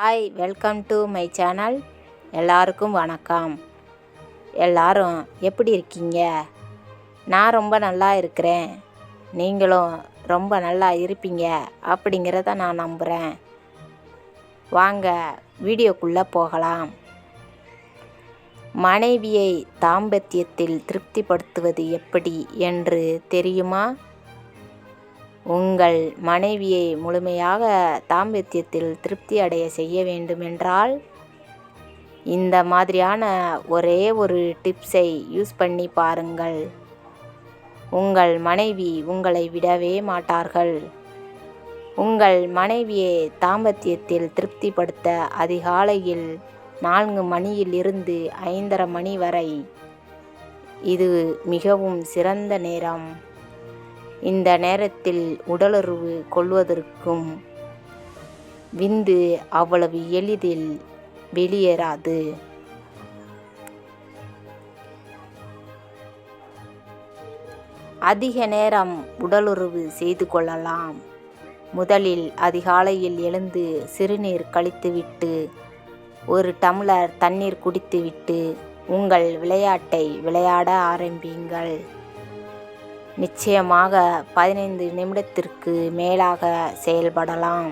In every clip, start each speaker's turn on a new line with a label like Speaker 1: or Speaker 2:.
Speaker 1: Hi, welcome to my channel. எல்லாருக்கும் வணக்கம். எல்லாரும் எப்படி இருக்கீங்க? நான் ரொம்ப நல்லா இருக்கிறேன். நீங்களும் ரொம்ப நல்லா இருப்பீங்க அப்படிங்கிறத நான் நம்புகிறேன். வாங்க வீடியோக்குள்ளே போகலாம். மனைவியை தாம்பத்தியத்தில் திருப்திப்படுத்துவது எப்படி என்று தெரியுமா? உங்கள் மனைவியை முழுமையாக தாம்பத்தியத்தில் திருப்தி அடைய செய்ய வேண்டுமென்றால் இந்த மாதிரியான ஒரே ஒரு டிப்ஸை யூஸ் பண்ணி பாருங்கள். உங்கள் மனைவி உங்களை விடவே மாட்டார்கள். உங்கள் மனைவியை தாம்பத்தியத்தில் திருப்திப்படுத்த அதிகாலையில் 4 மணியிலிருந்து 5:30 மணி வரை இது மிகவும் சிறந்த நேரம். இந்த நேரத்தில் உடலுறவு கொள்வதற்கும் விந்து அவ்வளவு எளிதில் வெளியேறாது. அதிக நேரம் உடலுறவு செய்து கொள்ளலாம். முதலில் அதிகாலையில் எழுந்து சிறுநீர் கழித்துவிட்டு 1 டம்ளர் தண்ணீர் குடித்துவிட்டு உங்கள் விளையாட்டை விளையாட ஆரம்பியுங்கள். நிச்சயமாக 15 நிமிடத்திற்கு மேலாக செயல்படலாம்.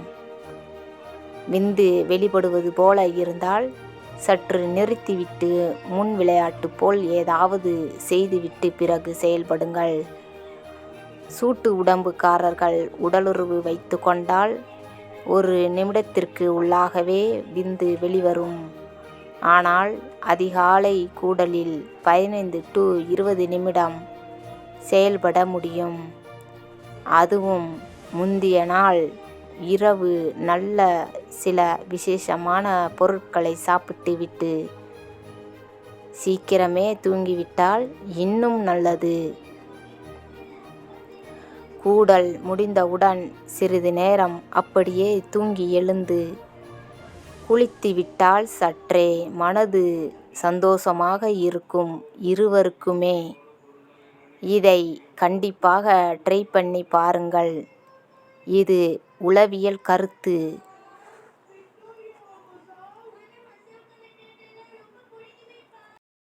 Speaker 1: விந்து வெளிப்படுவது போல இருந்தால் சற்று நிறுத்திவிட்டு முன் விளையாட்டு போல் ஏதாவது செய்துவிட்டு பிறகு செயல்படுங்கள். சூட்டு உடம்புக்காரர்கள் உடலுறவு வைத்து கொண்டால் 1 நிமிடத்திற்கு உள்ளாகவே விந்து வெளிவரும். ஆனால் அதிகாலை கூடலில் 15 to 20 நிமிடம் செயல்பட முடியும். அதுவும் முந்திய நாள் இரவு நல்ல சில விசேஷமான பொருட்களை சாப்பிட்டு விட்டு சீக்கிரமே தூங்கிவிட்டால் இன்னும் நல்லது. கூடல் முடிந்தவுடன் சிறிது நேரம் அப்படியே தூங்கி எழுந்து குளித்துவிட்டால் சற்றே மனது சந்தோஷமாக இருக்கும் இருவருக்குமே. இதை கண்டிப்பாக ட்ரை பண்ணி பாருங்கள். இது உளவியல் கருத்து.